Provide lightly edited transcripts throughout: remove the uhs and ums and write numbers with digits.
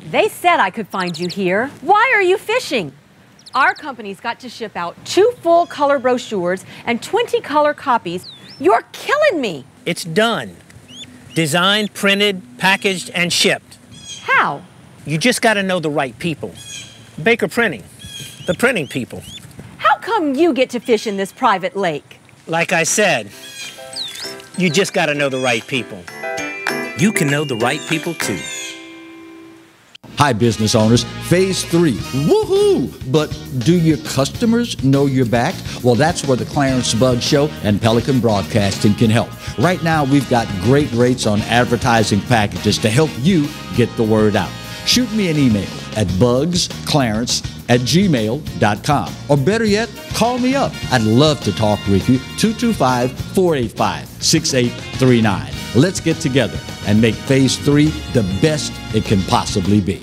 They said I could find you here. Why are you fishing? Our company's got to ship out 2 full color brochures and 20 color copies. You're killing me. It's done. Designed, printed, packaged, and shipped. How? You just got to know the right people. Baker Printing, the printing people. How come you get to fish in this private lake? Like I said, you just got to know the right people. You can know the right people too. Hi, business owners. Phase 3. Woohoo! But do your customers know you're back? Well, that's where the Clarence Bug Show and Pelican Broadcasting can help. Right now, we've got great rates on advertising packages to help you get the word out. Shoot me an email at bugsclarence@gmail.com. Or better yet, call me up. I'd love to talk with you. 225-485-6839. Let's get together and make Phase 3 the best it can possibly be.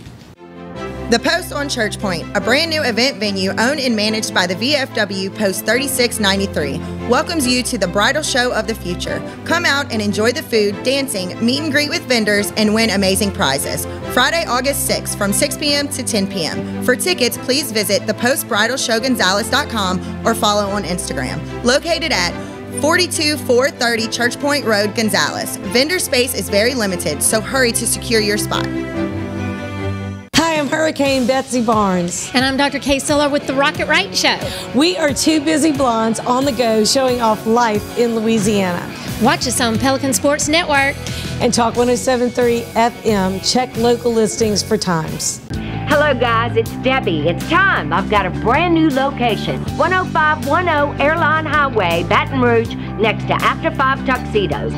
The Post on Church Point, a brand new event venue owned and managed by the VFW Post 3693, welcomes you to the bridal show of the future. Come out and enjoy the food, dancing, meet and greet with vendors, and win amazing prizes. Friday, August 6th from 6 p.m. to 10 p.m. For tickets, please visit thepostbridalshowgonzales.com or follow on Instagram. Located at 42430 Church Point Road, Gonzales. Vendor space is very limited, so hurry to secure your spot. Hi, I'm Hurricane Betsy Barnes. And I'm Dr. Kay Siller with The Rocket Right Show. We are 2 busy blondes on the go showing off life in Louisiana. Watch us on Pelican Sports Network. And Talk 107.3 FM. Check local listings for times. Hello guys, it's Debbie. It's time. I've got a brand new location. 10510 Airline Highway, Baton Rouge, next to After 5 Tuxedos.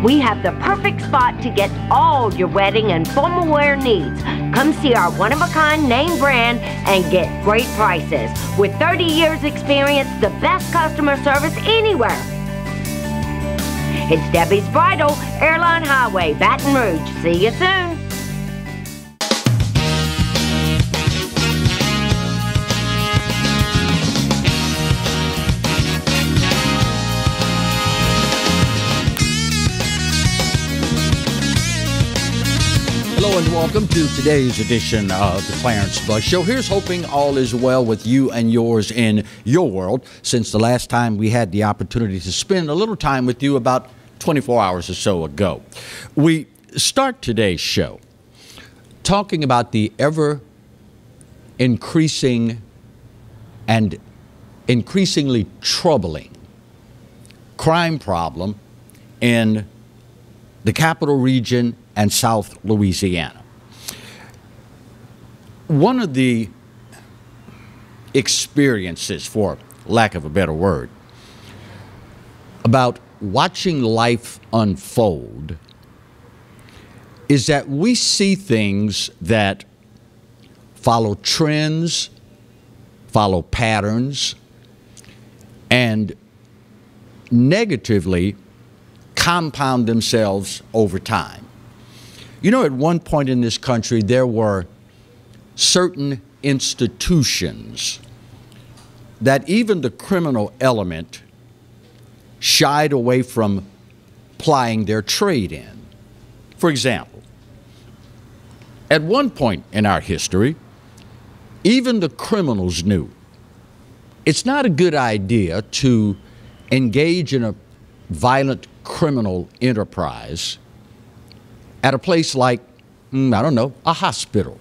We have the perfect spot to get all your wedding and formal wear needs. Come see our one-of-a-kind name brand and get great prices. With 30 years experience, the best customer service anywhere. It's Debbie's Bridal, Airline Highway, Baton Rouge. See you soon. Hello and welcome to today's edition of the Clarence Bug Show. Here's hoping all is well with you and yours in your world. Since the last time we had the opportunity to spend a little time with you about 24 hours or so ago. We start today's show talking about the ever increasing and increasingly troubling crime problem in the capital region and South Louisiana. One of the experiences, for lack of a better word, about watching life unfold is that we see things that follow trends, follow patterns, and negatively compound themselves over time. You know, at one point in this country, there were certain institutions that even the criminal element shied away from plying their trade in. For example, at one point in our history, even the criminals knew it's not a good idea to engage in a violent criminal enterprise at a place like, I don't know, a hospital.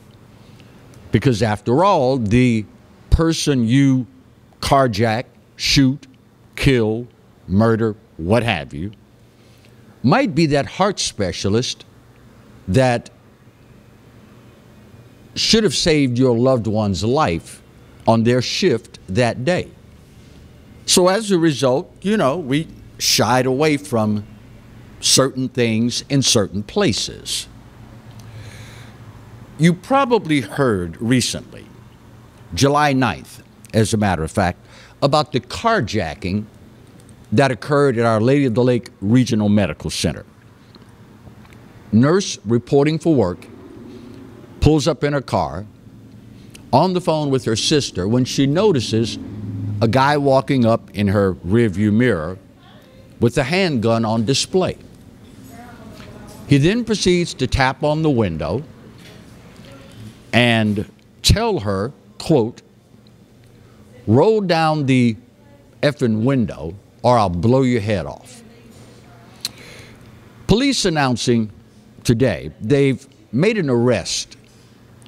Because after all, the person you carjack, shoot, kill, murder, what have you, might be that heart specialist that should have saved your loved one's life on their shift that day. So as a result, you know, we shied away from certain things in certain places. You probably heard recently, July 9th, as a matter of fact, about the carjacking that occurred at Our Lady of the Lake Regional Medical Center. Nurse reporting for work pulls up in her car on the phone with her sister when she notices a guy walking up in her rearview mirror with a handgun on display. He then proceeds to tap on the window and tell her, quote, roll down the effing window or I'll blow your head off. Police announcing today they've made an arrest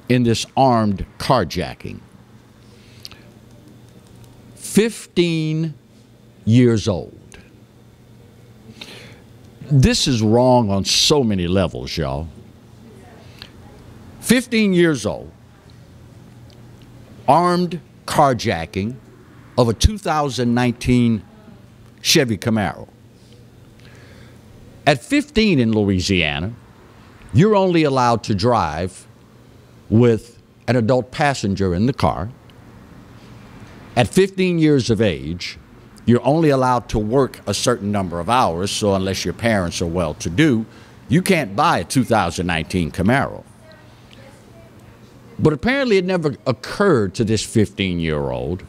in this armed carjacking. 15 years old. This is wrong on so many levels, y'all. 15 years old, armed carjacking of a 2019 Chevy Camaro. At 15 in Louisiana, you're only allowed to drive with an adult passenger in the car. At 15 years of age, you're only allowed to work a certain number of hours, so unless your parents are well-to-do, you can't buy a 2019 Camaro. But apparently it never occurred to this 15-year-old.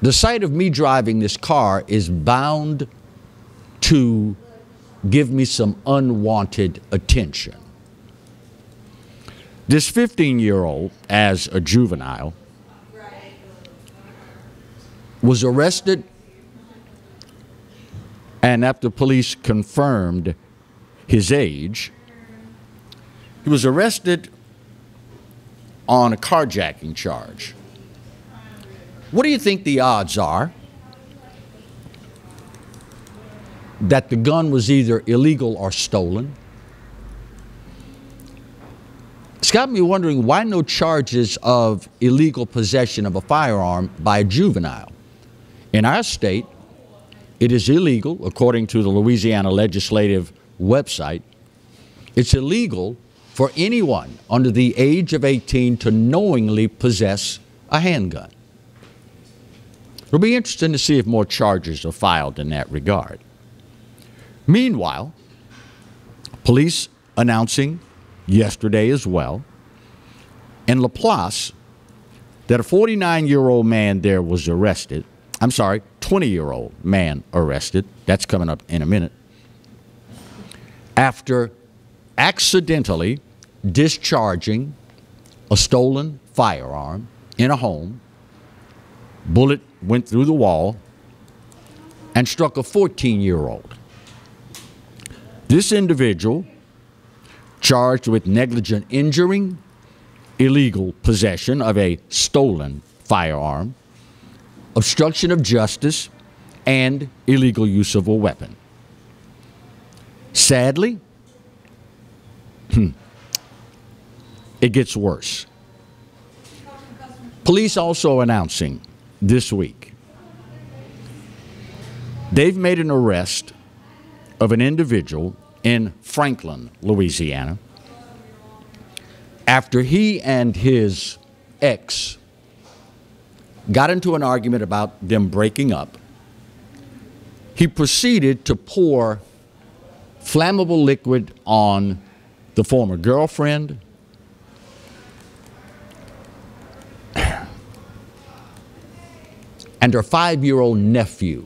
The sight of me driving this car is bound to give me some unwanted attention. This 15-year-old, as a juvenile, was arrested, and after police confirmed his age, he was arrested on a carjacking charge. What do you think the odds are that the gun was either illegal or stolen? It's got me wondering why no charges of illegal possession of a firearm by a juvenile. In our state, it is illegal, according to the Louisiana legislative website, it's illegal for anyone under the age of 18 to knowingly possess a handgun. It'll be interesting to see if more charges are filed in that regard. Meanwhile, police announcing yesterday as well in Laplace that a 49-year-old man there was arrested. I'm sorry, 20-year-old man arrested. That's coming up in a minute. After accidentally discharging a stolen firearm in a home, bullet went through the wall and struck a 14-year-old. This individual, charged with negligent injuring, illegal possession of a stolen firearm, obstruction of justice, and illegal use of a weapon. Sadly, it gets worse. Police also announcing this week they've made an arrest of an individual in Franklin, Louisiana, after he and his ex got into an argument about them breaking up. He proceeded to pour flammable liquid on the former girlfriend, and her 5-year-old nephew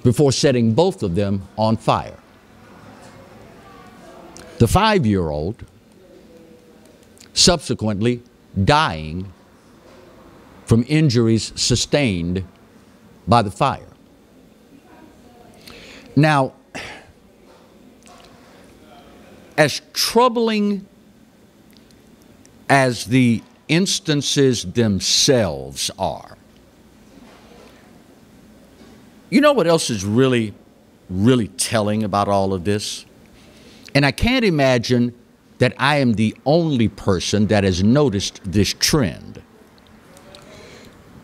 before setting both of them on fire. The 5-year-old subsequently dying from injuries sustained by the fire. Now, as troubling as the instances themselves are, you know what else is really telling about all of this? And I can't imagine that I am the only person that has noticed this trend.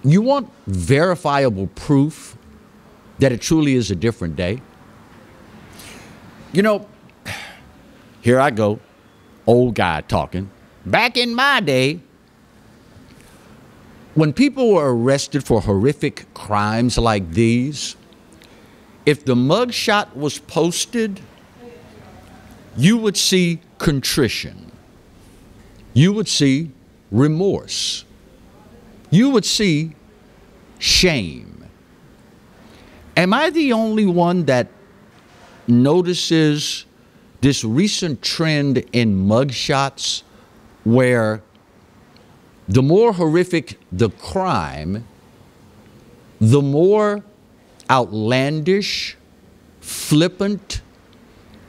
You want verifiable proof that it truly is a different day? You know, here I go, old guy talking. Back in my day, when people were arrested for horrific crimes like these, if the mugshot was posted, you would see contrition. You would see remorse. You would see shame. Am I the only one that notices this recent trend in mugshots where the more horrific the crime, the more outlandish, flippant,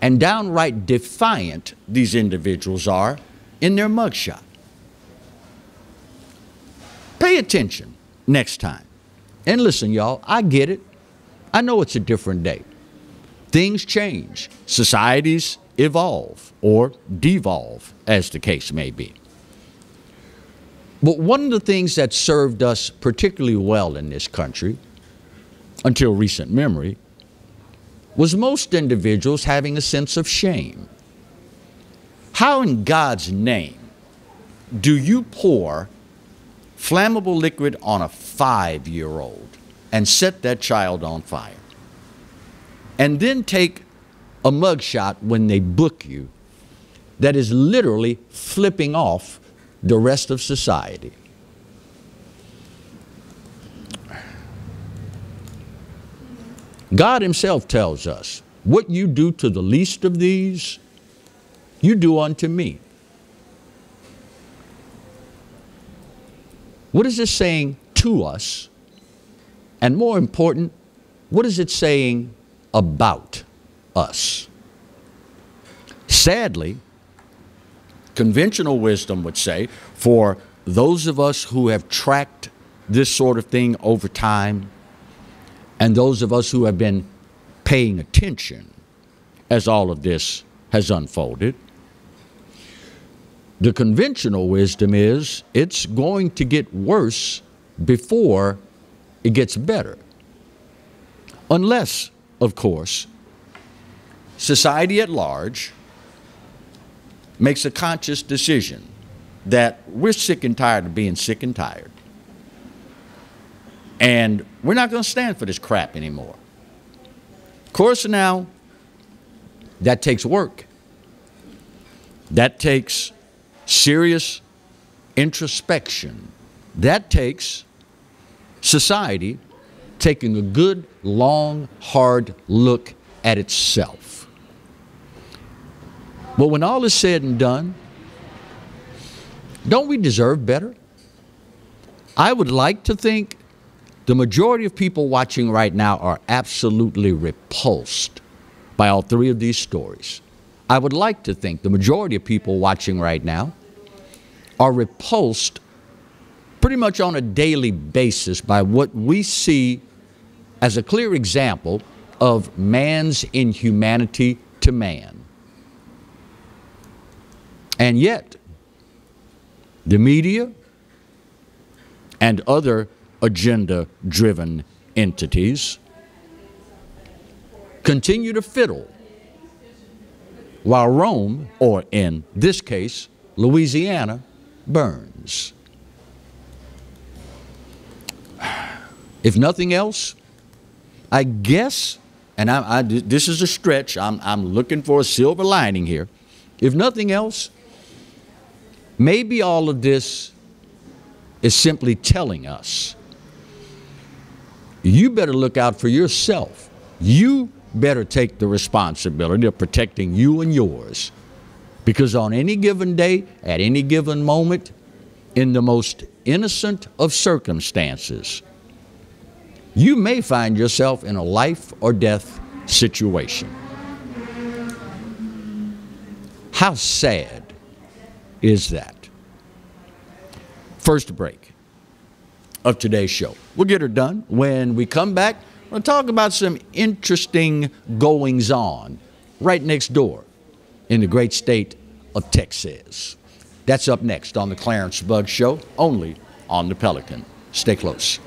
and downright defiant these individuals are in their mugshot. Pay attention next time. And listen, y'all, I get it. I know it's a different day. Things change. Societies evolve or devolve, as the case may be. But one of the things that served us particularly well in this country, until recent memory, was most individuals having a sense of shame. How in God's name do you pour flammable liquid on a 5-year-old and set that child on fire? And then take a mugshot when they book you that is literally flipping off the rest of society. God himself tells us, what you do to the least of these, you do unto me. What is this saying to us? And more important, what is it saying about us? Sadly, conventional wisdom would say, for those of us who have tracked this sort of thing over time, and those of us who have been paying attention as all of this has unfolded, the conventional wisdom is it's going to get worse before it gets better. Unless, of course, society at large makes a conscious decision that we're sick and tired of being sick and tired. And we're not going to stand for this crap anymore. Of course, now, that takes work. That takes serious introspection. That takes society taking a good, long, hard look at itself. But when all is said and done, don't we deserve better? I would like to think the majority of people watching right now are absolutely repulsed by all three of these stories. I would like to think the majority of people watching right now are repulsed pretty much on a daily basis by what we see as a clear example of man's inhumanity to man. And yet, the media and other agenda-driven entities continue to fiddle while Rome, or in this case, Louisiana, burns. If nothing else, I guess, and this is a stretch, I'm looking for a silver lining here. If nothing else, maybe all of this is simply telling us, you better look out for yourself. You better take the responsibility of protecting you and yours. Because on any given day, at any given moment, in the most innocent of circumstances, you may find yourself in a life or death situation. How sad is that? First break of today's show. We'll get her done. When we come back, we'll talk about some interesting goings-on right next door in the great state of Texas. That's up next on the Clarence Bug Show, only on the Pelican. Stay close.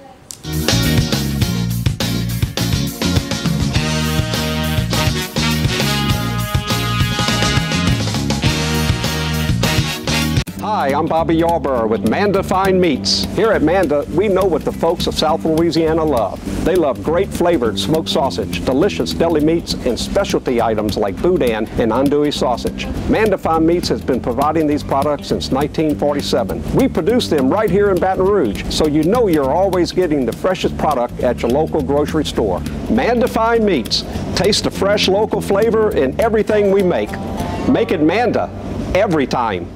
Hi, I'm Bobby Yarborough with Manda Fine Meats. Here at Manda, we know what the folks of South Louisiana love. They love great flavored smoked sausage, delicious deli meats, and specialty items like boudin and andouille sausage. Manda Fine Meats has been providing these products since 1947. We produce them right here in Baton Rouge, so you know you're always getting the freshest product at your local grocery store. Manda Fine Meats. Taste the fresh local flavor in everything we make. Make it Manda every time.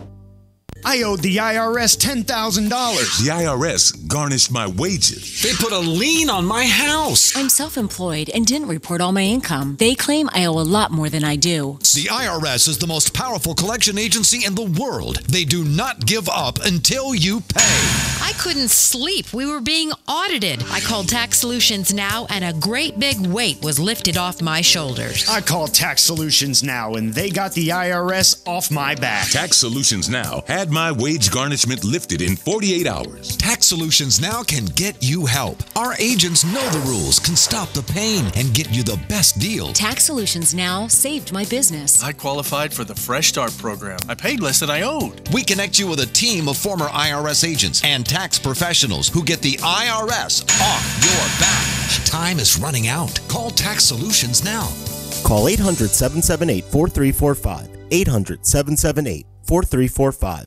I owed the IRS $10,000. The IRS garnished my wages. They put a lien on my house. I'm self-employed and didn't report all my income. They claim I owe a lot more than I do. The IRS is the most powerful collection agency in the world. They do not give up until you pay. I couldn't sleep. We were being audited. I called Tax Solutions Now, and a great big weight was lifted off my shoulders. I called Tax Solutions Now, and they got the IRS off my back. Tax Solutions Now had my wage garnishment lifted in 48 hours. Tax Solutions Now can get you help. Our agents know the rules, can stop the pain, and get you the best deal. Tax Solutions Now saved my business. I qualified for the Fresh Start program. I paid less than I owed. We connect you with a team of former IRS agents and tax professionals who get the IRS off your back. Time is running out. Call Tax Solutions now. Call 800-778-4345. 800-778-4345.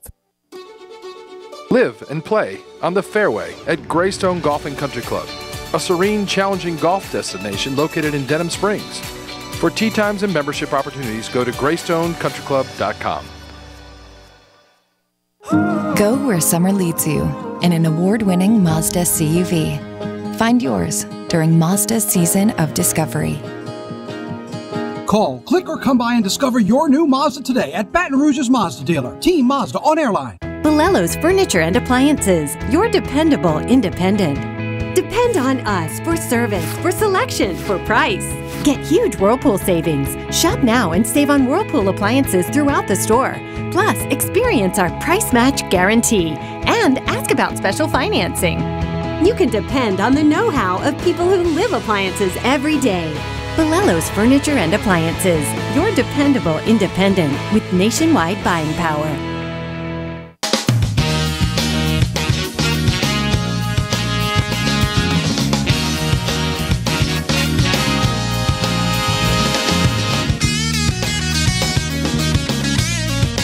Live and play on the fairway at Greystone Golf and Country Club, a serene, challenging golf destination located in Denham Springs. For tee times and membership opportunities, go to GreystoneCountryClub.com. Go where summer leads you in an award-winning Mazda CUV. Find yours during Mazda's season of discovery. Call, click, or come by and discover your new Mazda today at Baton Rouge's Mazda dealer, Team Mazda on Airline. Bolello's Furniture and Appliances, your dependable independent. Depend on us for service, for selection, for price. Get huge Whirlpool savings. Shop now and save on Whirlpool appliances throughout the store. Plus, experience our price match guarantee and ask about special financing. You can depend on the know-how of people who live appliances every day. Bolello's Furniture and Appliances, your dependable independent with nationwide buying power.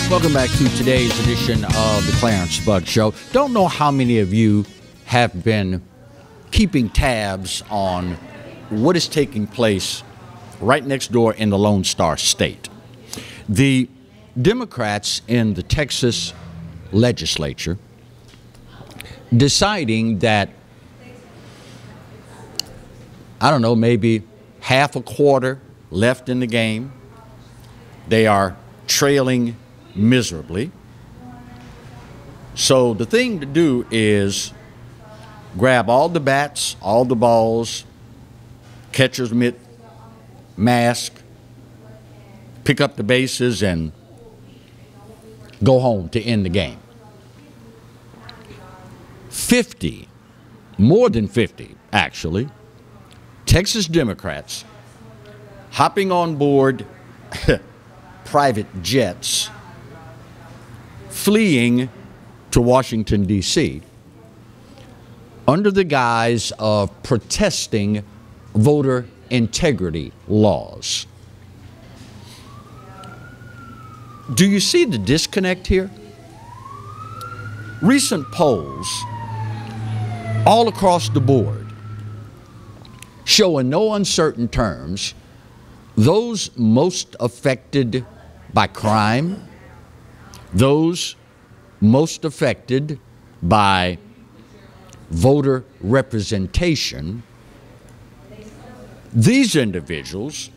Welcome back to today's edition of the Clarence Bud Show. Don't know how many of you have been keeping tabs on what is taking place right next door in the Lone Star State. The Democrats in the Texas legislature deciding that, I don't know, maybe half a quarter left in the game. They are trailing miserably. So the thing to do is grab all the bats, all the balls, catcher's mitt, mask, pick up the bases, and go home to end the game. 50, more than 50 actually, Texas Democrats hopping on board private jets, fleeing to Washington, D.C., under the guise of protesting voter integrity laws. Do you see the disconnect here? Recent polls all across the board show in no uncertain terms those most affected by crime, those most affected by voter representation, these individuals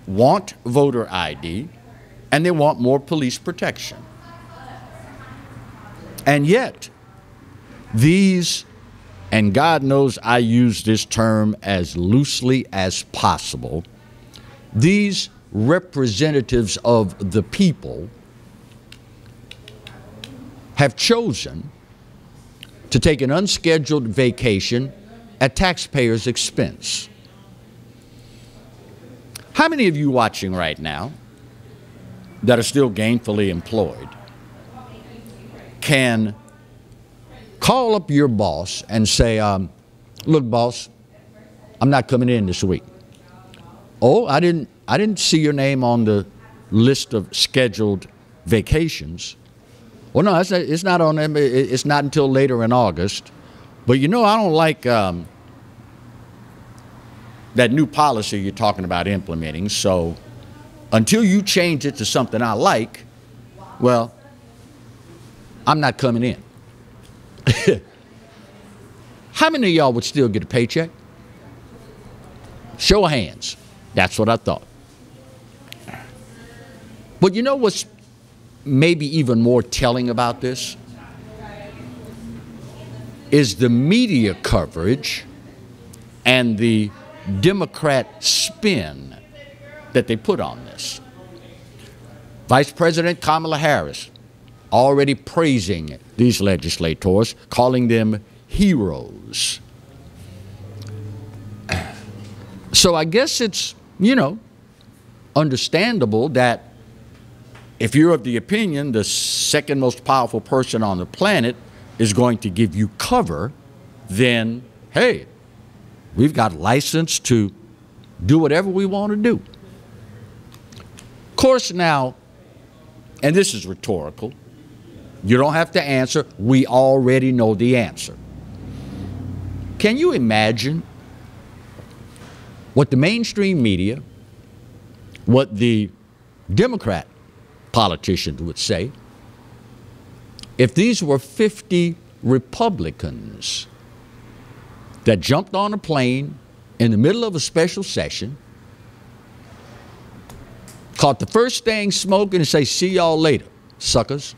want voter ID and they want more police protection. And yet, these, and God knows I use this term as loosely as possible, these representatives of the people have chosen to take an unscheduled vacation at taxpayers' expense. How many of you watching right now that are still gainfully employed can call up your boss and say, look, boss, I'm not coming in this week. Oh, I didn't see your name on the list of scheduled vacations. Well, no, it's not on them. It's not until later in August. But you know, I don't like that new policy you're talking about implementing. So until you change it to something I like, well, I'm not coming in. How many of y'all would still get a paycheck? Show of hands. That's what I thought. But you know what's maybe even more telling about this? Is the media coverage and the Democrat spin that they put on this. Vice President Kamala Harris already praising these legislators, calling them heroes. So I guess it's, you know, understandable that if you're of the opinion the second most powerful person on the planet is going to give you cover, then, hey, we've got license to do whatever we want to do. Of course now, and this is rhetorical, you don't have to answer, we already know the answer. Can you imagine what the mainstream media, what the Democrat politicians would say if these were 50 Republicans that jumped on a plane in the middle of a special session, caught the first thing smoking and say, see y'all later, suckers?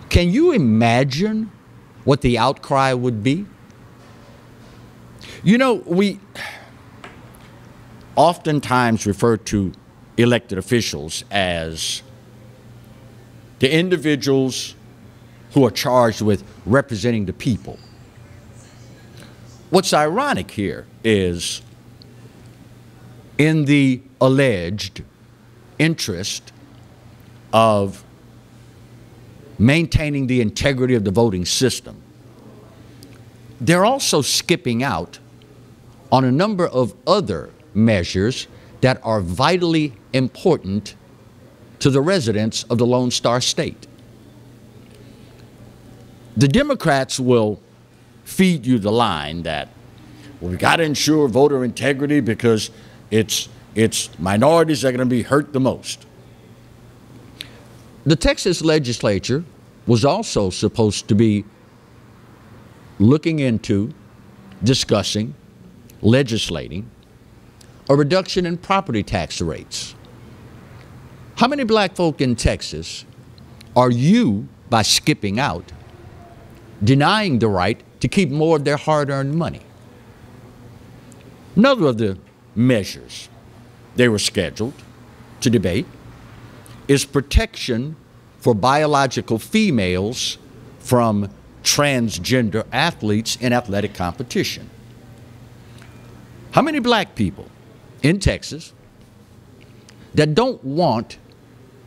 Can you imagine what the outcry would be? You know, we oftentimes refer to elected officials as the individuals who are charged with representing the people. What's ironic here is in the alleged interest of maintaining the integrity of the voting system, they're also skipping out on a number of other measures that are vitally important to the residents of the Lone Star State. The Democrats will feed you the line that, well, we got to ensure voter integrity because it's minorities that are going to be hurt the most. The Texas legislature was also supposed to be looking into, discussing, legislating a reduction in property tax rates. How many black folk in Texas are you, by skipping out, denying the right to keep more of their hard-earned money? Another of the measures they were scheduled to debate is protection for biological females from transgender athletes in athletic competition. How many black people in Texas that don't want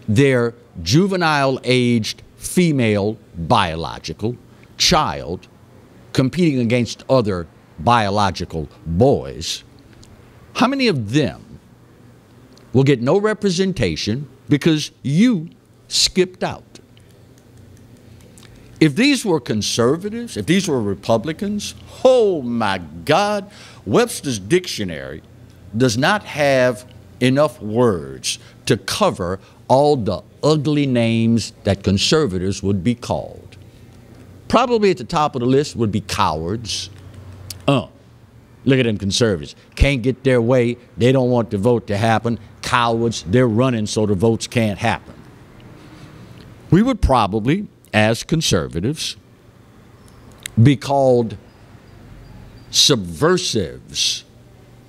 their juvenile-aged female biological child competing against other biological boys, how many of them will get no representation because you skipped out? If these were conservatives, if these were Republicans, oh my God, Webster's dictionary does not have enough words to cover all the ugly names that conservatives would be called. Probably at the top of the list would be cowards. Look at them conservatives. Can't get their way. They don't want the vote to happen. Cowards, they're running so the votes can't happen. We would probably, as conservatives, be called subversives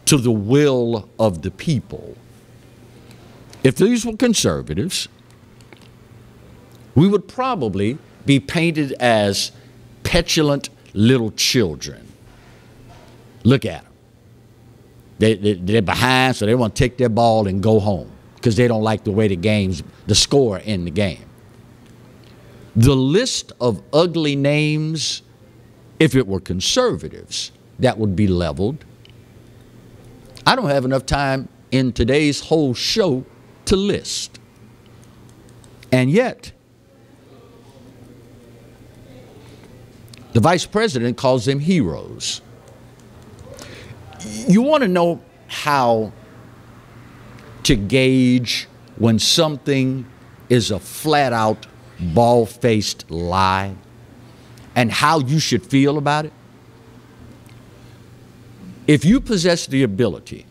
to the will of the people. If these were conservatives, we would probably be painted as petulant little children. Look at them. They're behind, so they want to take their ball and go home because they don't like the way the score in the game. The list of ugly names, if it were conservatives, that would be leveled. I don't have enough time in today's whole show to list. And yet, the vice president calls them heroes. You want to know how to gauge when something is a flat-out, bald-faced lie and how you should feel about it? If you possess the ability,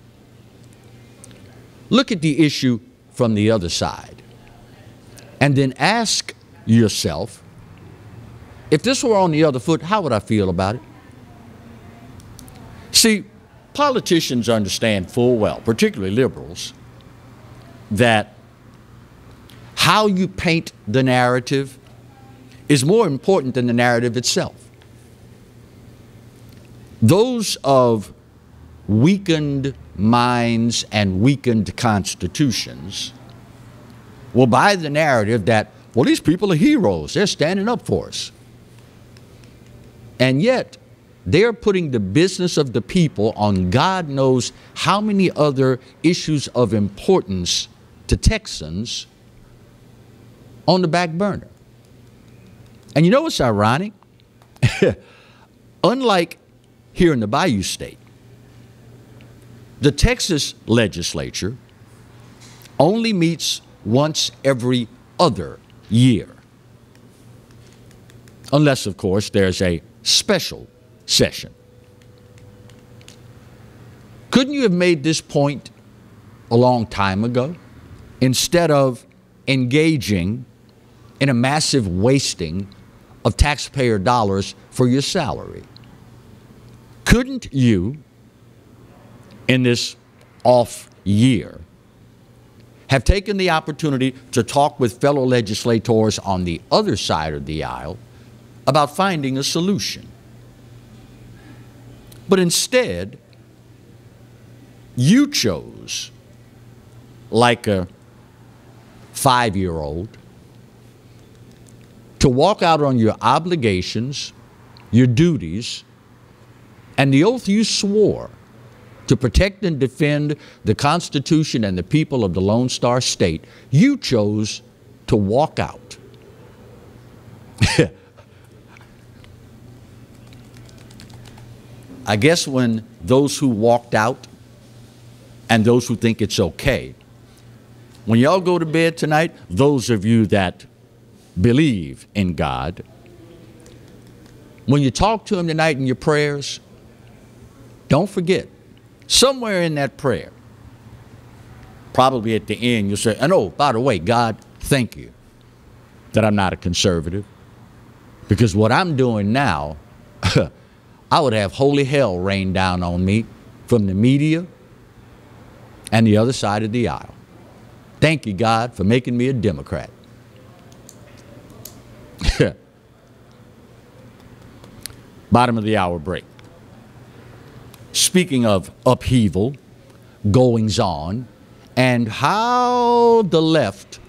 look at the issue from the other side and then ask yourself, if this were on the other foot, how would I feel about it? See, politicians understand full well, particularly liberals, that how you paint the narrative is more important than the narrative itself. Those of weakened minds and weakened constitutions will buy the narrative that, well, these people are heroes. They're standing up for us. And yet, they're putting the business of the people on God knows how many other issues of importance to Texans on the back burner. And you know what's ironic? Unlike here in the Bayou State, the Texas legislature only meets once every other year. Unless, of course, there's a special session. Couldn't you have made this point a long time ago instead of engaging in a massive wasting of taxpayer dollars for your salary? Couldn't you, in this off year, have taken the opportunity to talk with fellow legislators on the other side of the aisle about finding a solution? But instead, you chose, like a 5-year-old, to walk out on your obligations, your duties, and the oath you swore to protect and defend the Constitution and the people of the Lone Star State. You chose to walk out. I guess when those who walked out and those who think it's okay, when y'all go to bed tonight, those of you that believe in God, when you talk to Him tonight in your prayers, don't forget, somewhere in that prayer, probably at the end, you'll say, and oh, by the way, God, thank you that I'm not a conservative, because what I'm doing now, I would have holy hell rain down on me from the media and the other side of the aisle. Thank you, God, for making me a Democrat. Bottom of the hour break. Speaking of upheaval, goings on, and how the left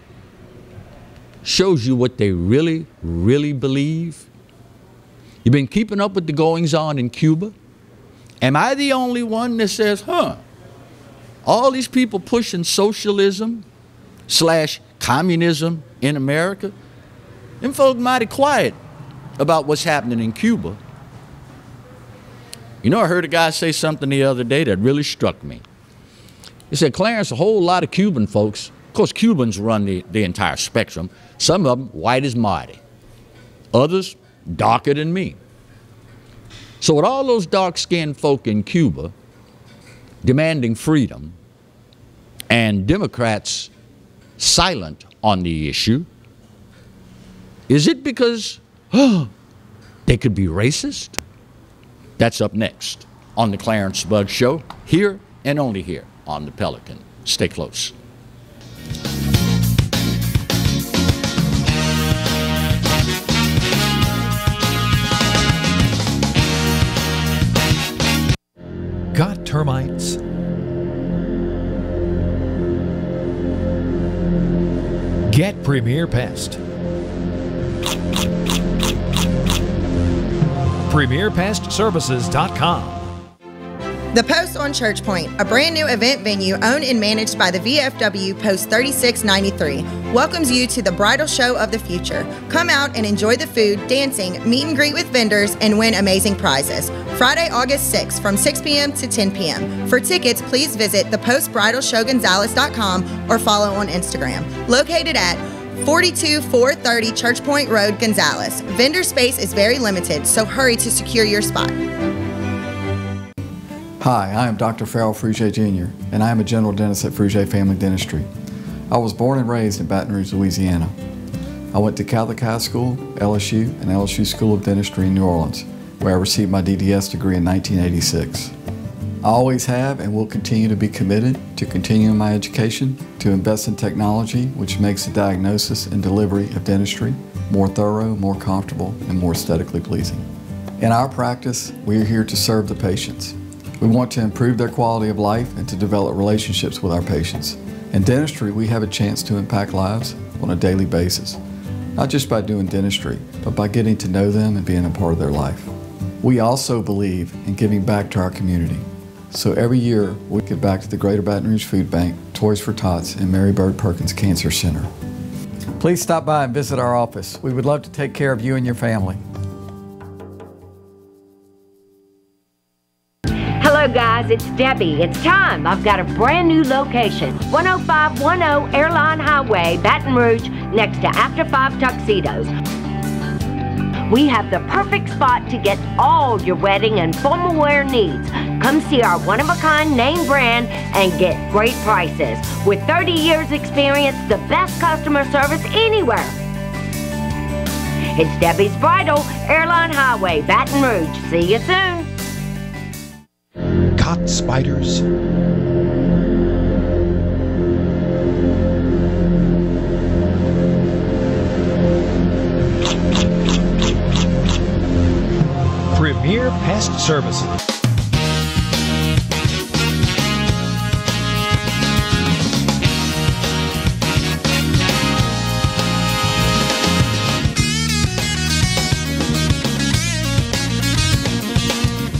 shows you what they really, really believe. You've been keeping up with the goings on in Cuba? Am I the only one that says, all these people pushing socialism / communism in America, them folk mighty quiet about what's happening in Cuba. You know, I heard a guy say something the other day that really struck me. He said, Clarence, a whole lot of Cuban folks, of course Cubans run the entire spectrum, some of them white as Marty, others darker than me. So with all those dark-skinned folk in Cuba demanding freedom and Democrats silent on the issue, is it because they could be racist? That's up next on the Clarence Bud Show, here and only here on the Pelican. Stay close. Got termites? Get Premier Pest. PremierPestServices.com. The Post on Church Point, a brand new event venue owned and managed by the VFW Post 3693, welcomes you to the bridal show of the future. Come out and enjoy the food, dancing, meet and greet with vendors, and win amazing prizes. Friday, August 6th from 6 p.m. to 10 p.m. For tickets, please visit thepostbridalshowgonzales.com or follow on Instagram. Located at 42430 Church Point Road, Gonzales. Vendor space is very limited, so hurry to secure your spot. Hi, I am Dr. Farrell Frugier Jr., and I am a general dentist at Frugier Family Dentistry. I was born and raised in Baton Rouge, Louisiana. I went to Catholic High School, LSU, and LSU School of Dentistry in New Orleans, where I received my DDS degree in 1986. I always have and will continue to be committed to continuing my education, to invest in technology which makes the diagnosis and delivery of dentistry more thorough, more comfortable, and more aesthetically pleasing. In our practice, we are here to serve the patients. We want to improve their quality of life and to develop relationships with our patients. In dentistry, we have a chance to impact lives on a daily basis, not just by doing dentistry, but by getting to know them and being a part of their life. We also believe in giving back to our community. So every year, we give back to the Greater Baton Rouge Food Bank, Toys for Tots, and Mary Bird Perkins Cancer Center. Please stop by and visit our office. We would love to take care of you and your family. Hello guys, it's Debbie. It's time. I've got a brand new location. 10510 Airline Highway, Baton Rouge, next to After 5 Tuxedos. We have the perfect spot to get all your wedding and formal wear needs. Come see our one-of-a-kind name brand and get great prices. With 30 years experience, the best customer service anywhere. It's Debbie's Bridal, Airline Highway, Baton Rouge. See you soon. Caught spiders? Premier Pest Services.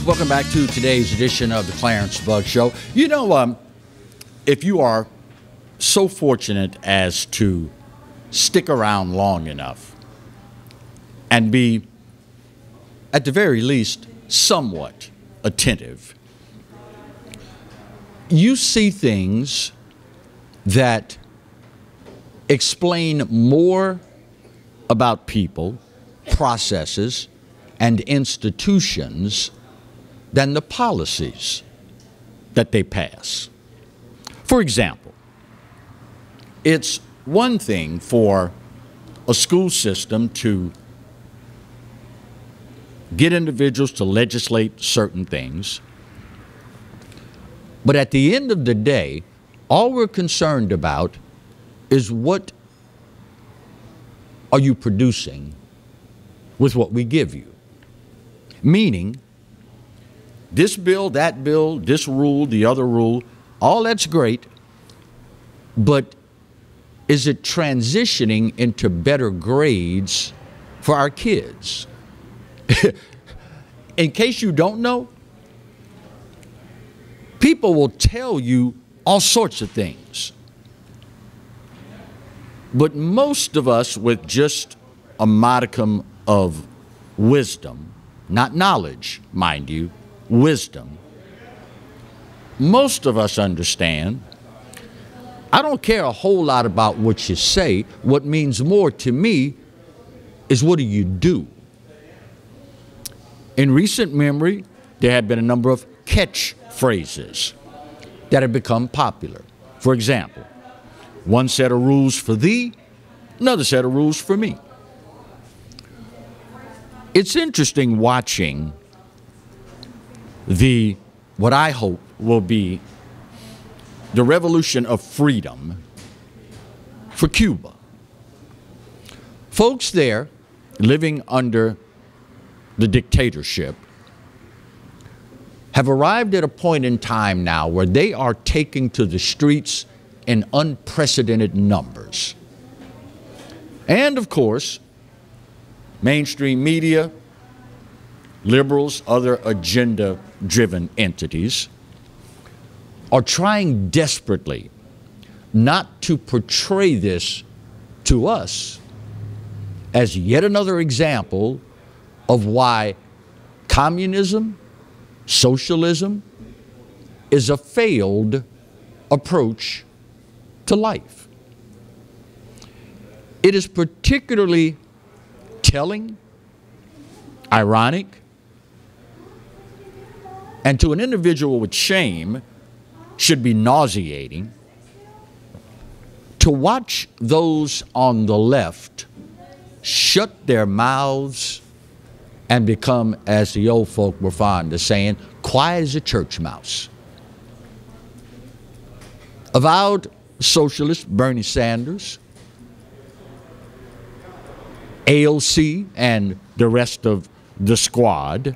Welcome back to today's edition of the Clarence Bug Show. You know, if you are so fortunate as to stick around long enough and be, at the very least, somewhat attentive, you see things that explain more about people, processes, and institutions than the policies that they pass. For example, it's one thing for a school system to get individuals to legislate certain things, but at the end of the day, all we're concerned about is what are you producing with what we give you. Meaning, this bill, that bill, this rule, the other rule, all that's great, but is it transitioning into better grades for our kids? In case you don't know, people will tell you all sorts of things. But most of us with just a modicum of wisdom, not knowledge, mind you, wisdom, most of us understand, I don't care a whole lot about what you say. What means more to me is what do you do? In recent memory, there have been a number of catchphrases that have become popular. For example, one set of rules for thee, another set of rules for me. It's interesting watching what I hope will be the revolution of freedom for Cuba. Folks there living under the dictatorship have arrived at a point in time now where they are taking to the streets in unprecedented numbers. And of course, mainstream media, liberals, other agenda-driven entities are trying desperately not to portray this to us as yet another example of why communism, socialism, is a failed approach to life. It is particularly telling, ironic, and to an individual with shame should be nauseating to watch those on the left shut their mouths and become, as the old folk were fond of saying, quiet as a church mouse. Avowed socialist Bernie Sanders, AOC, and the rest of the squad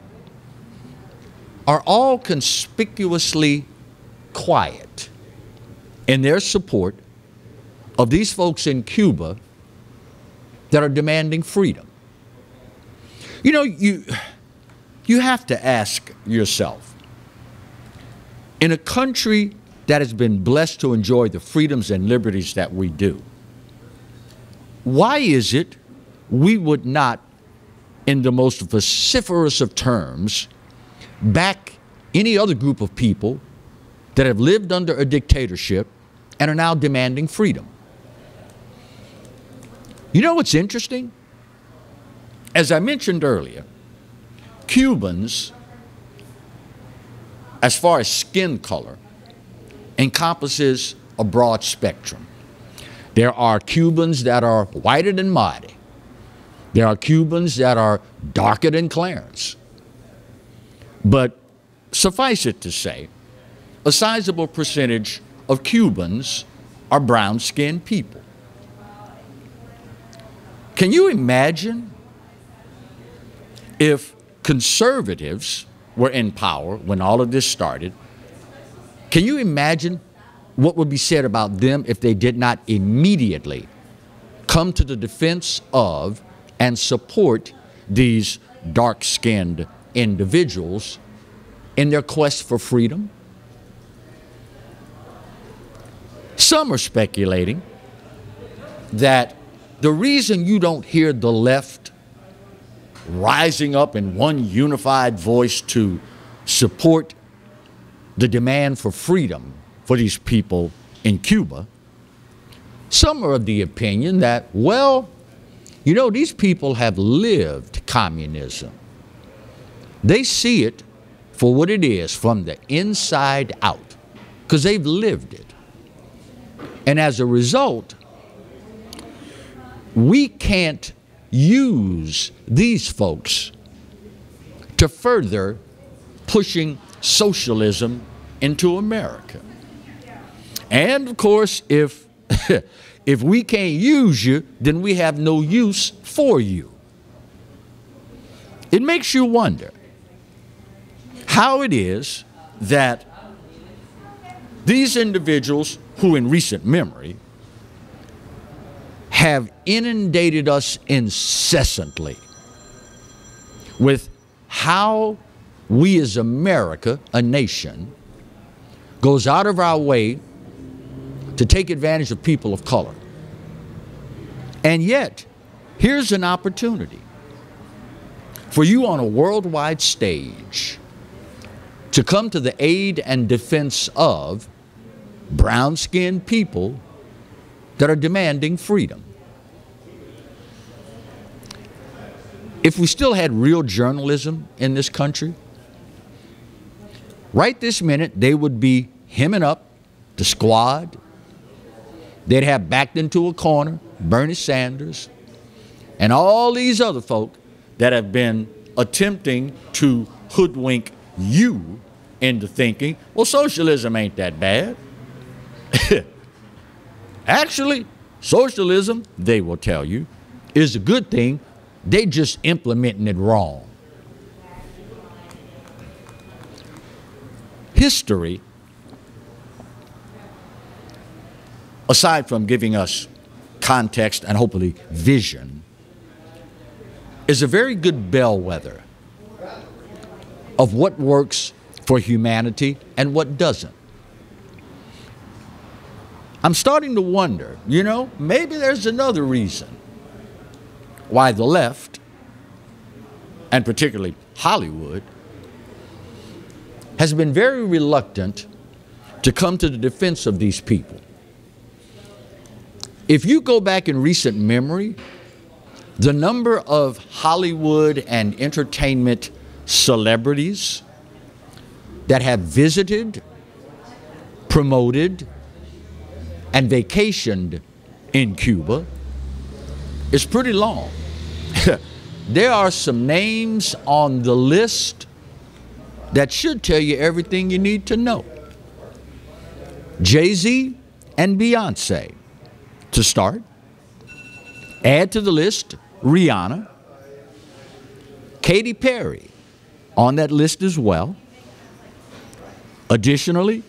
are all conspicuously quiet in their support of these folks in Cuba that are demanding freedom. You know, you have to ask yourself, in a country that has been blessed to enjoy the freedoms and liberties that we do, why is it we would not, in the most vociferous of terms, back any other group of people that have lived under a dictatorship and are now demanding freedom? You know what's interesting? As I mentioned earlier, Cubans, as far as skin color, encompasses a broad spectrum. There are Cubans that are whiter than Marty. There are Cubans that are darker than Clarence. But suffice it to say, a sizable percentage of Cubans are brown-skinned people. Can you imagine if conservatives were in power when all of this started? Can you imagine what would be said about them if they did not immediately come to the defense of and support these dark-skinned individuals in their quest for freedom? Some are speculating that the reason you don't hear the left rising up in one unified voice to support the demand for freedom for these people in Cuba, some are of the opinion that, well, you know, these people have lived communism. They see it for what it is from the inside out, because they've lived it. And as a result, we can't use these folks to further pushing socialism into America. And of course, if we can't use you, then we have no use for you. It makes you wonder how it is that these individuals who in recent memory have inundated us incessantly with how we as America, a nation, goes out of our way to take advantage of people of color. And yet, here's an opportunity for you on a worldwide stage to come to the aid and defense of brown-skinned people that are demanding freedom. If we still had real journalism in this country, right this minute they would be hemming up the squad. They'd have backed into a corner Bernie Sanders and all these other folk that have been attempting to hoodwink you into thinking, well, socialism ain't that bad. Actually, socialism, they will tell you, is a good thing. They just implementing it wrong. History, aside from giving us context and hopefully vision, is a very good bellwether of what works for humanity and what doesn't. I'm starting to wonder, maybe there's another reason why the left, and particularly Hollywood, has been very reluctant to come to the defense of these people. If you go back in recent memory, the number of Hollywood and entertainment celebrities that have visited, promoted, and vacationed in Cuba is pretty long. There are some names on the list that should tell you everything you need to know. Jay-Z and Beyonce, to start. Add to the list Rihanna, Katy Perry on that list as well. Additionally,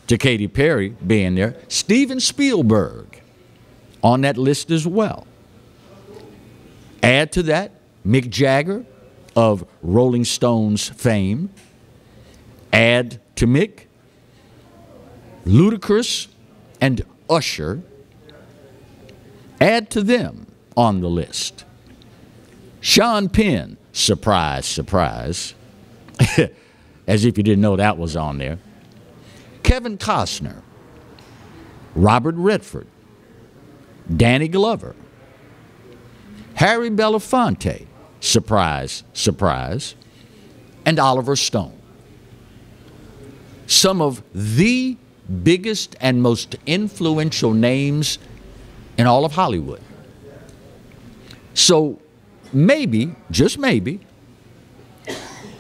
to Katy Perry being there, Steven Spielberg on that list as well. Add to that Mick Jagger of Rolling Stones fame. Add to Mick Ludacris and Usher. Add to them on the list Sean Penn, surprise, surprise, as if you didn't know that was on there. Kevin Costner, Robert Redford, Danny Glover, Harry Belafonte, surprise, surprise, and Oliver Stone. Some of the biggest and most influential names in all of Hollywood. So maybe, just maybe,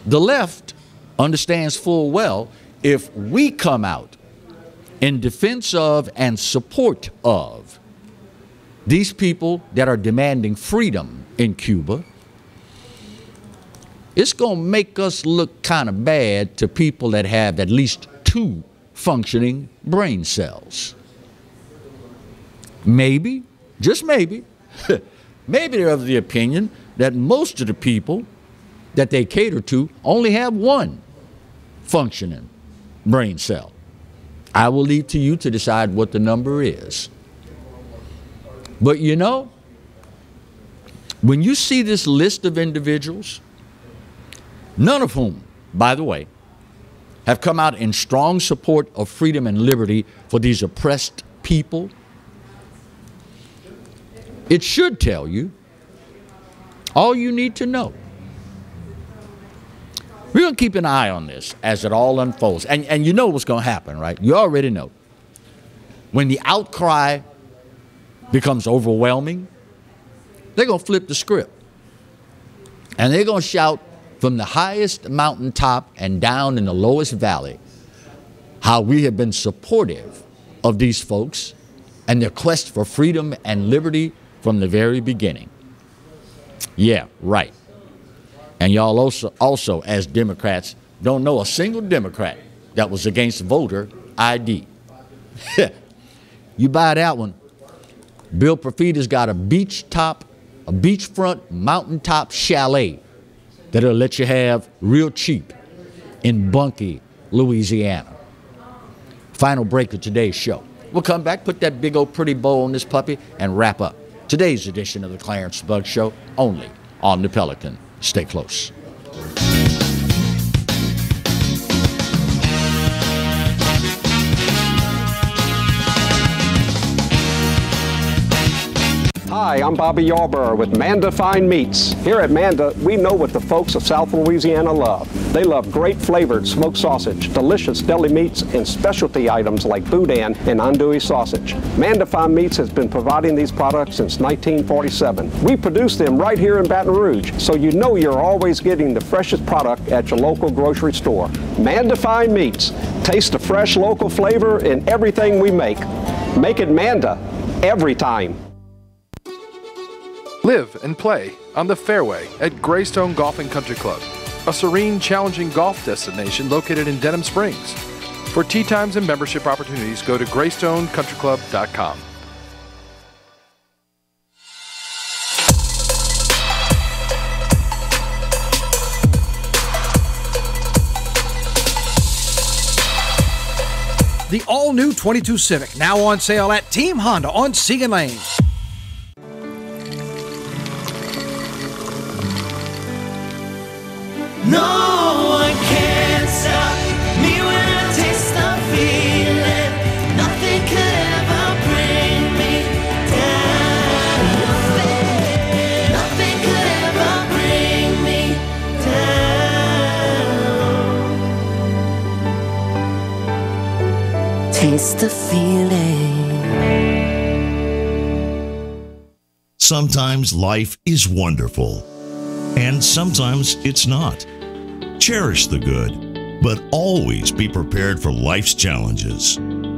the left understands full well if we come out in defense of and support of these people that are demanding freedom in Cuba, it's going to make us look kind of bad to people that have at least 2 functioning brain cells. Maybe, just maybe, maybe they're of the opinion that most of the people that they cater to only have 1 functioning brain cell. I will leave to you to decide what the number is. But when you see this list of individuals, none of whom, by the way, have come out in strong support of freedom and liberty for these oppressed people, it should tell you all you need to know. We're going to keep an eye on this as it all unfolds. And you know what's going to happen, right? You already know. When the outcry becomes overwhelming, they're going to flip the script. And they're going to shout from the highest mountaintop and down in the lowest valley how we have been supportive of these folks and their quest for freedom and liberty from the very beginning. Yeah, right. And y'all also, as Democrats, don't know a single Democrat that was against voter ID. You buy that one. Bill Profita's got a beachfront, mountaintop chalet that'll let you have real cheap in Bunkie, Louisiana. Final break of today's show. We'll come back, put that big old pretty bow on this puppy, and wrap up today's edition of the Clarence Bug Show, only on the Pelican. Stay close. Hi, I'm Bobby Yarborough with Manda Fine Meats. Here at Manda, we know what the folks of South Louisiana love. They love great flavored smoked sausage, delicious deli meats, and specialty items like boudin and andouille sausage. Manda Fine Meats has been providing these products since 1947. We produce them right here in Baton Rouge, so you know you're always getting the freshest product at your local grocery store. Manda Fine Meats. Taste the fresh local flavor in everything we make. Make it Manda every time. Live and play on the fairway at Greystone Golf and Country Club, a serene, challenging golf destination located in Denham Springs. For tee times and membership opportunities, go to GreystoneCountryClub.com. The all-new 22 Civic, now on sale at Team Honda on Siegen Lane. No one can stop me when I taste the feeling. Nothing could ever bring me down. Nothing could ever bring me down. Taste the feeling. Sometimes life is wonderful, and sometimes it's not. Cherish the good, but always be prepared for life's challenges.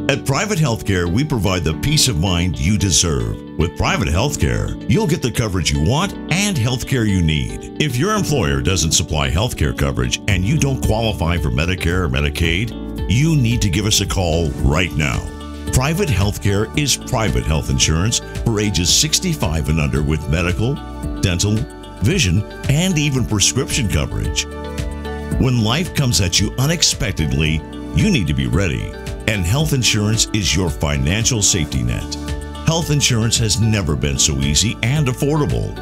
At Private Healthcare, we provide the peace of mind you deserve. With Private Healthcare, you'll get the coverage you want and healthcare you need. If your employer doesn't supply healthcare coverage and you don't qualify for Medicare or Medicaid, you need to give us a call right now. Private Healthcare is private health insurance for ages 65 and under with medical, dental, vision, and even prescription coverage. When life comes at you unexpectedly, you need to be ready, and health insurance is your financial safety net. Health insurance has never been so easy and affordable.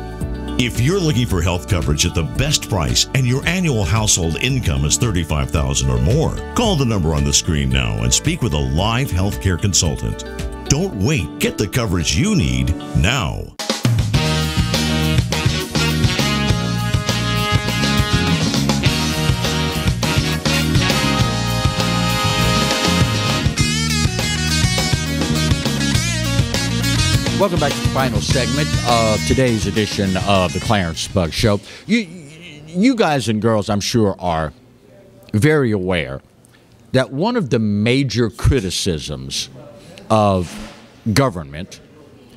If you're looking for health coverage at the best price and your annual household income is $35,000 or more, call the number on the screen now and speak with a live healthcare consultant. Don't wait. Get the coverage you need now. Welcome back to the final segment of today's edition of the Clarence Bug Show. You guys and girls, I'm sure, are very aware that one of the major criticisms of government,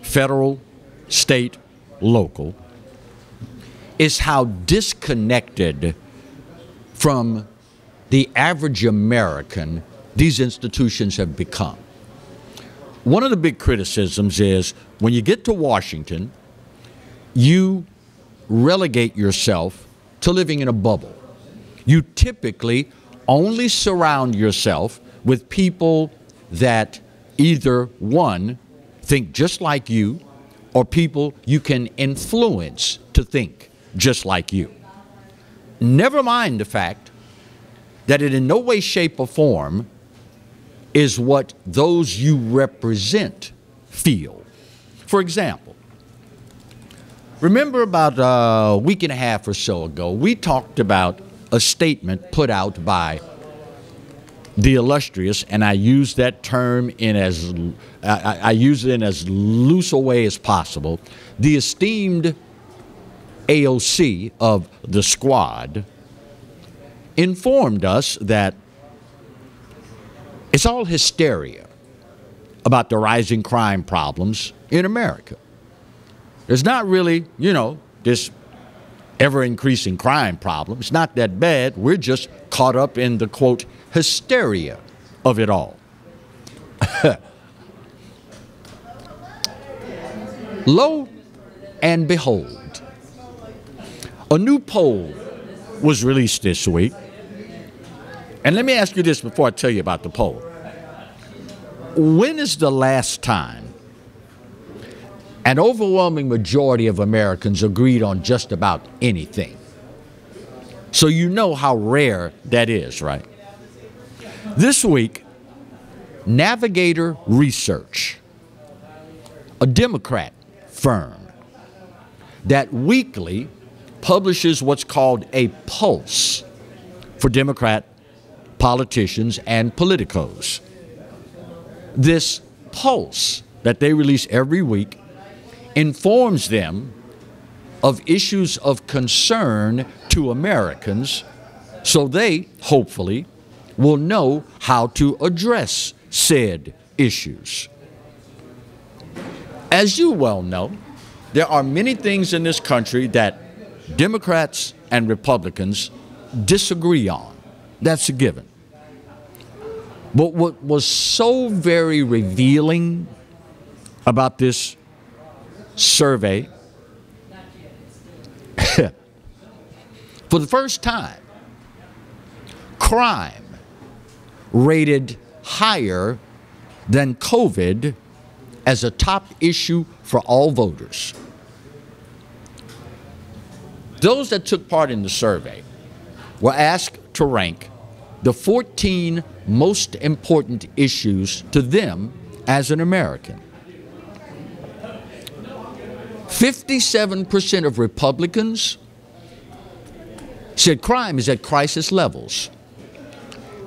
federal, state, local, is how disconnected from the average American these institutions have become. One of the big criticisms is when you get to Washington, you relegate yourself to living in a bubble. You typically only surround yourself with people that either, one, think just like you, or people you can influence to think just like you. Never mind the fact that it in no way, shape, or form is what those you represent feel. For example, remember about a week and a half or so ago, we talked about a statement put out by the illustrious, and I use that term in as I use it in as loose a way as possible, the esteemed AOC of the squad informed us that it's all hysteria about the rising crime problems in America. There's not really, this ever-increasing crime problem. It's not that bad. We're just caught up in the, quote, hysteria of it all. Lo and behold, a new poll was released this week. And let me ask you this before I tell you about the poll. When is the last time an overwhelming majority of Americans agreed on just about anything? So you know how rare that is, right? This week, Navigator Research, a Democrat firm that weekly publishes what's called a pulse for Democrat politicians and politicos. This pulse that they release every week informs them of issues of concern to Americans so they, hopefully, will know how to address said issues. As you well know, there are many things in this country that Democrats and Republicans disagree on. That's a given. But what was so very revealing about this survey, for the first time, crime rated higher than COVID as a top issue for all voters. Those that took part in the survey were asked to rank the 14 most important issues to them as an American. 57% of Republicans said crime is at crisis levels.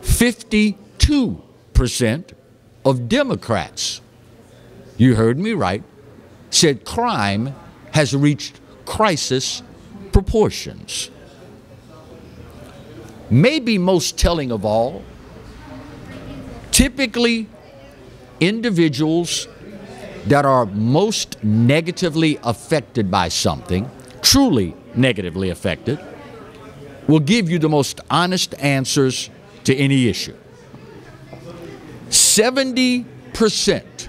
52% of Democrats, you heard me right, said crime has reached crisis proportions. Maybe most telling of all, typically individuals that are most negatively affected by something, truly negatively affected, will give you the most honest answers to any issue. 70%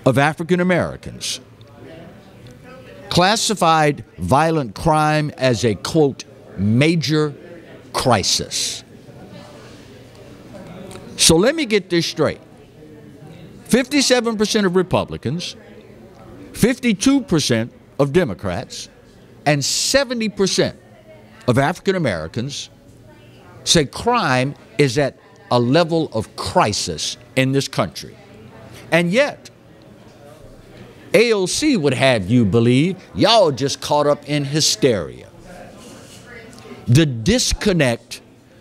of African Americans classified violent crime as a, quote, major crisis. So let me get this straight. 57% of Republicans, 52% of Democrats, and 70% of African Americans say crime is at a level of crisis in this country. And yet, AOC would have you believe y'all just caught up in hysteria. The disconnect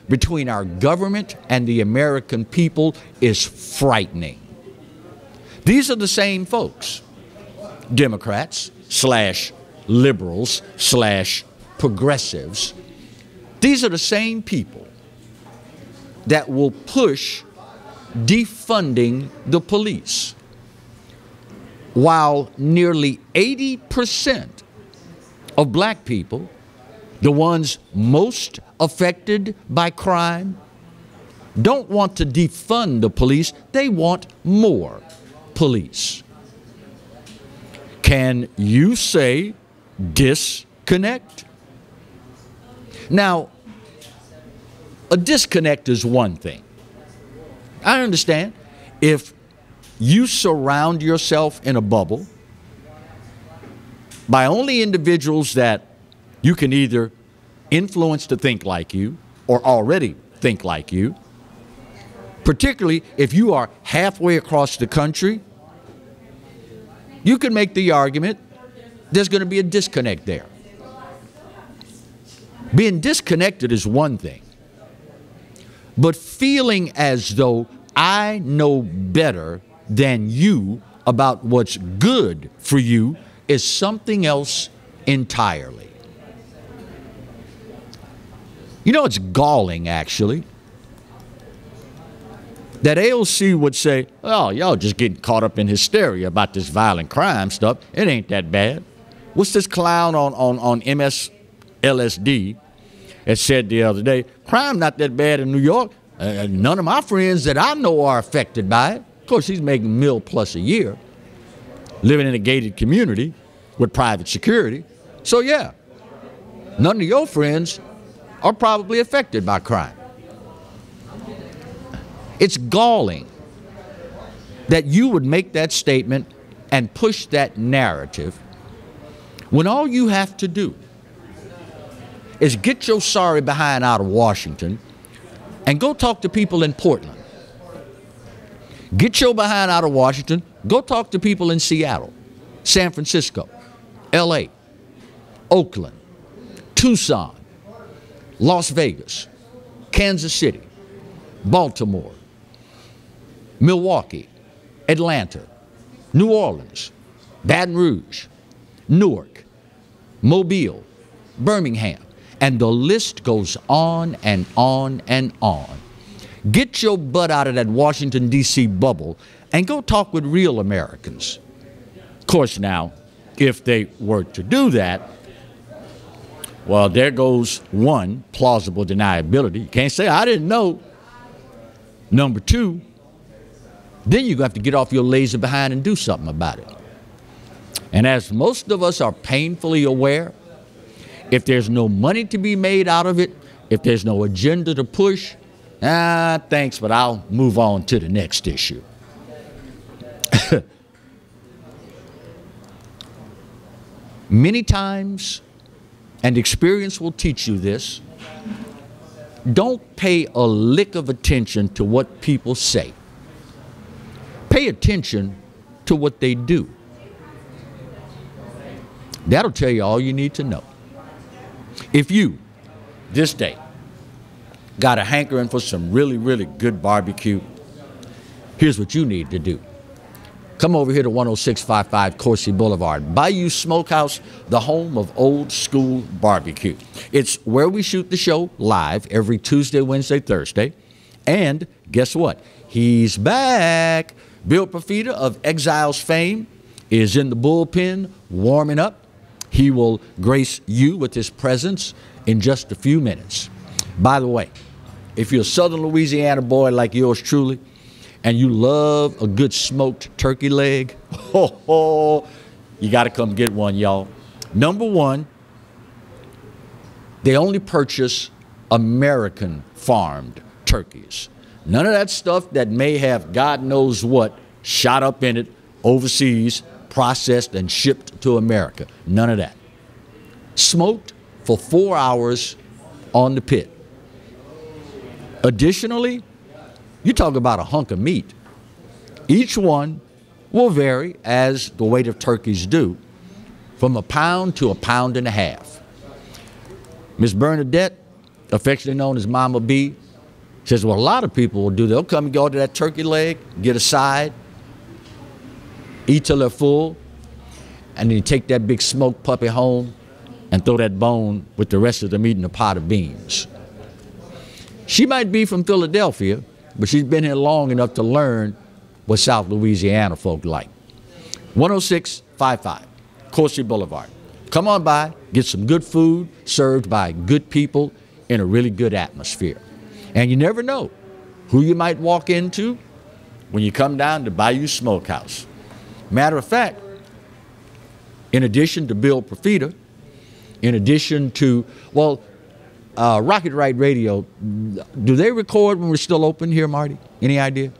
between our government and the American people is frightening. These are the same folks, Democrats / liberals / progressives. These are the same people that will push defunding the police, while nearly 80% of black people, the ones most affected by crime, don't want to defund the police, they want more police. Can you say disconnect? Now, a disconnect is one thing. I understand if you surround yourself in a bubble by only individuals that you can either influence to think like you or already think like you, particularly if you are halfway across the country, you can make the argument there's going to be a disconnect there. Being disconnected is one thing, but feeling as though I know better than you about what's good for you is something else entirely. You know, it's galling, actually, that AOC would say, oh, y'all just getting caught up in hysteria about this violent crime stuff. It ain't that bad. What's this clown on LSD that said the other day, crime not that bad in New York. None of my friends that I know are affected by it. Of course, he's making $1 million+ a year, living in a gated community with private security. So yeah, none of your friends are probably affected by crime. It's galling that you would make that statement and push that narrative when all you have to do is get your sorry behind out of Washington and go talk to people in Portland. Get your behind out of Washington, go talk to people in Seattle, San Francisco, LA, Oakland, Tucson, Las Vegas, Kansas City, Baltimore, Milwaukee, Atlanta, New Orleans, Baton Rouge, Newark, Mobile, Birmingham, and the list goes on and on and on. Get your butt out of that Washington, D.C. bubble and go talk with real Americans. Of course, now, if they were to do that, well, there goes one, plausible deniability. You can't say, I didn't know. Number two, then you have to get off your lazy behind and do something about it. And as most of us are painfully aware, if there's no money to be made out of it, if there's no agenda to push, Thanks, but I'll move on to the next issue. Many times, and experience will teach you this, don't pay a lick of attention to what people say. Pay attention to what they do. That'll tell you all you need to know. If you, this day, got a hankering for some really, really good barbecue, here's what you need to do. Come over here to 10655 Coursey Boulevard. Bayou Smokehouse, the home of old school barbecue. It's where we shoot the show live every Tuesday, Wednesday, Thursday. And guess what? He's back. Bill Profita of Exiles fame is in the bullpen warming up. He will grace you with his presence in just a few minutes. By the way, if you're a Southern Louisiana boy like yours truly, and you love a good smoked turkey leg, you got to come get one, y'all. Number one, they only purchase American farmed turkeys. None of that stuff that may have God knows what shot up in it overseas, processed and shipped to America. None of that. Smoked for 4 hours on the pit. Additionally, you talk about a hunk of meat. Each one will vary, as the weight of turkeys do, from a pound to a pound and a half. Miss Bernadette, affectionately known as Mama B, says what a lot of people will do, they'll come and go to that turkey leg, get a side, eat till they're full, and then you take that big smoked puppy home and throw that bone with the rest of the meat in a pot of beans. She might be from Philadelphia, but she's been here long enough to learn what South Louisiana folk like. 10655 Coursey Boulevard. Come on by, get some good food served by good people in a really good atmosphere. And you never know who you might walk into when you come down to Bayou Smokehouse. Matter of fact, in addition to Bill Profita, in addition to, Rocket Right Radio, do they record when we're still open here, Marty? Any idea?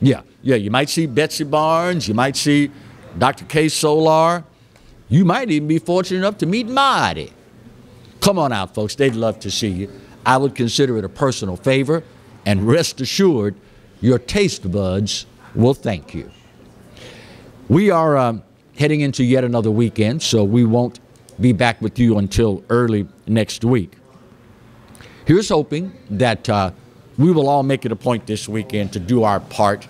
Yeah, you might see Betsy Barnes, you might see Dr. K. Solar, you might even be fortunate enough to meet Marty. Come on out, folks, they'd love to see you. I would consider it a personal favor, and rest assured, your taste buds will thank you. We are heading into yet another weekend, so we won't be back with you until early next week. Here's hoping that we will all make it a point this weekend to do our part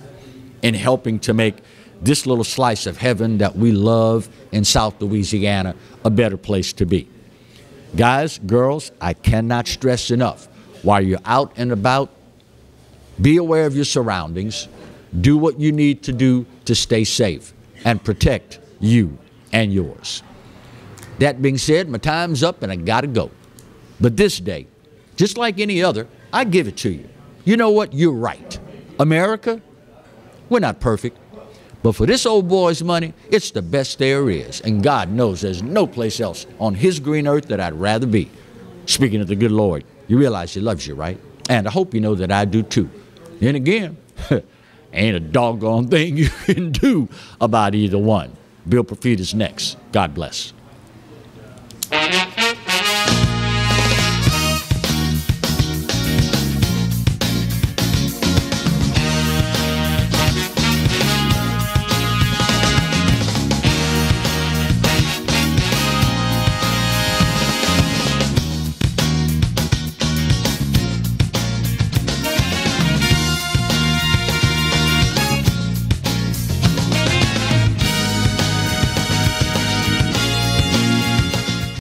in helping to make this little slice of heaven that we love in South Louisiana a better place to be. Guys, girls, I cannot stress enough, while you're out and about, be aware of your surroundings, do what you need to do to stay safe and protect you and yours. That being said, my time's up and I gotta go. But this day, just like any other, I give it to you. You know what? You're right. America, we're not perfect. But for this old boy's money, it's the best there is. And God knows there's no place else on his green earth that I'd rather be. Speaking of the good Lord, you realize he loves you, right? And I hope you know that I do too. Then again, ain't a doggone thing you can do about either one. Bill Profita's next. God bless.